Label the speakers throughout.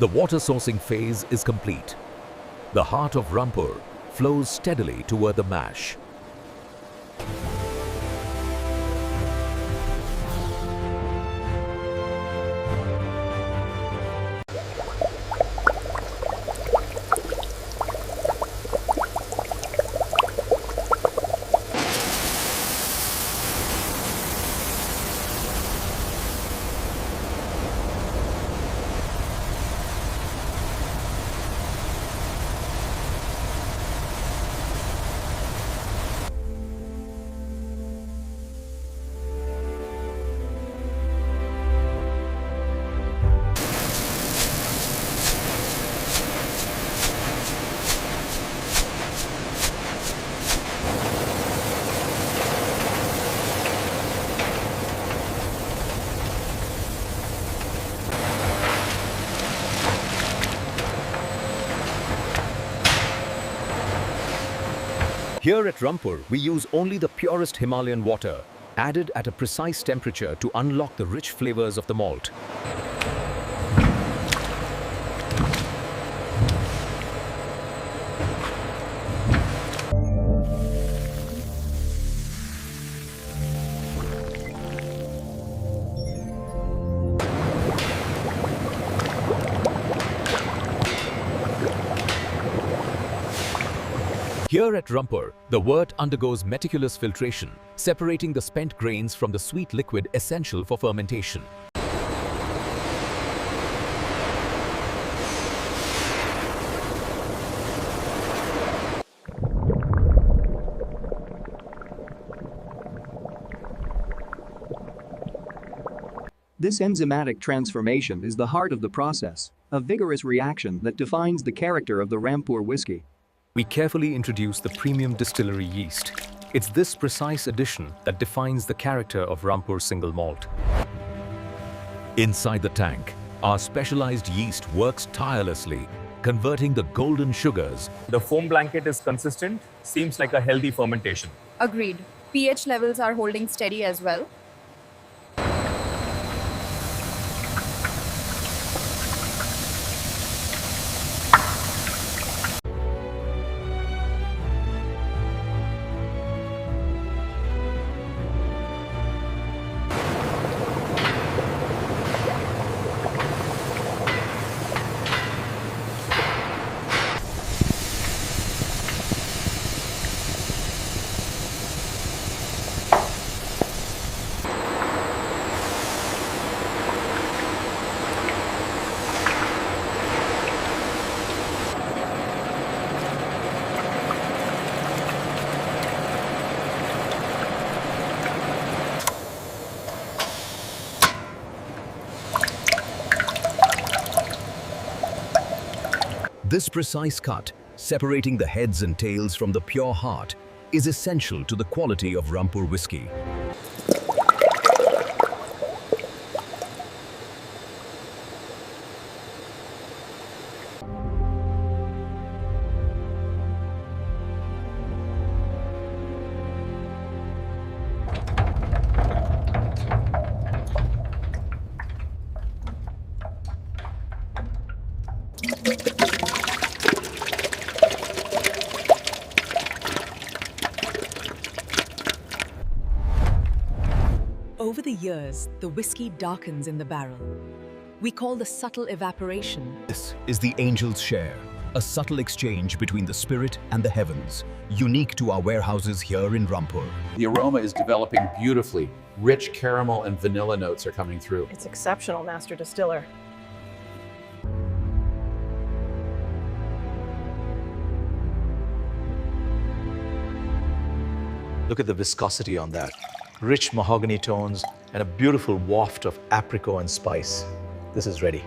Speaker 1: The water sourcing phase is complete. The heart of Rampur flows steadily toward the mash. Here at Rampur, we use only the purest Himalayan water, added at a precise temperature to unlock the rich flavors of the malt. Here at Rampur, the wort undergoes meticulous filtration, separating the spent grains from the sweet liquid essential for fermentation.
Speaker 2: This enzymatic transformation is the heart of the process, a vigorous reaction that defines the character of the Rampur whiskey.
Speaker 1: We carefully introduce the premium distillery yeast. It's this precise addition that defines the character of Rampur single malt. Inside the tank, our specialized yeast works tirelessly, converting the golden sugars.
Speaker 3: The foam blanket is consistent, seems like a healthy fermentation.
Speaker 4: Agreed. pH levels are holding steady as well.
Speaker 1: This precise cut, separating the heads and tails from the pure heart, is essential to the quality of Rampur whiskey.
Speaker 5: Over the years, the whiskey darkens in the barrel. We call the subtle evaporation.
Speaker 1: This is the angel's share, a subtle exchange between the spirit and the heavens, unique to our warehouses here in Rampur.
Speaker 6: The aroma is developing beautifully. Rich caramel and vanilla notes are coming through.
Speaker 7: It's exceptional, Master Distiller.
Speaker 8: Look at the viscosity on that. Rich mahogany tones and a beautiful waft of apricot and spice. This is ready.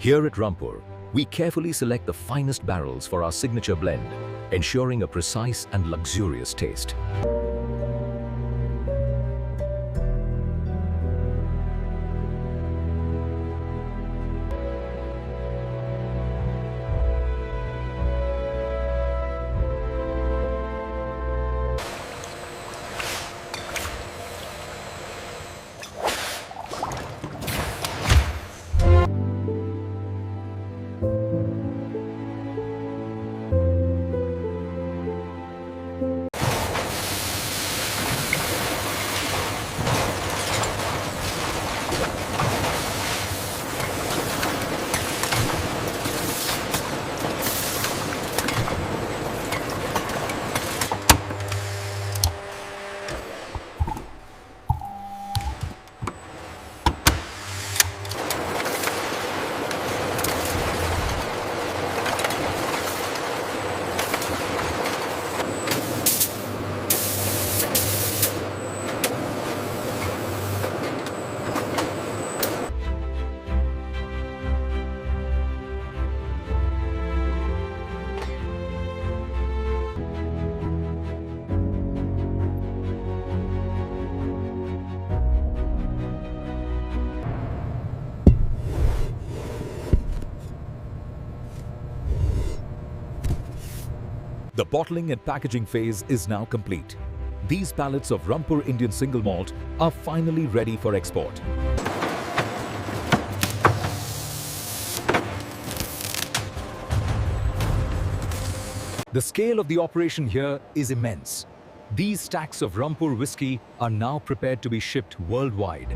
Speaker 1: Here at Rampur, we carefully select the finest barrels for our signature blend, ensuring a precise and luxurious taste. The bottling and packaging phase is now complete. These pallets of Rampur Indian single malt are finally ready for export. The scale of the operation here is immense. These stacks of Rampur whiskey are now prepared to be shipped worldwide.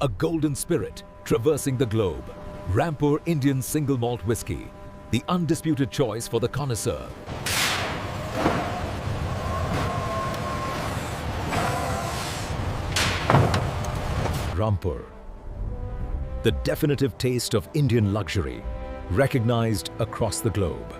Speaker 1: A golden spirit traversing the globe. Rampur Indian single malt whiskey, the undisputed choice for the connoisseur. Rampur, the definitive taste of Indian luxury, recognized across the globe.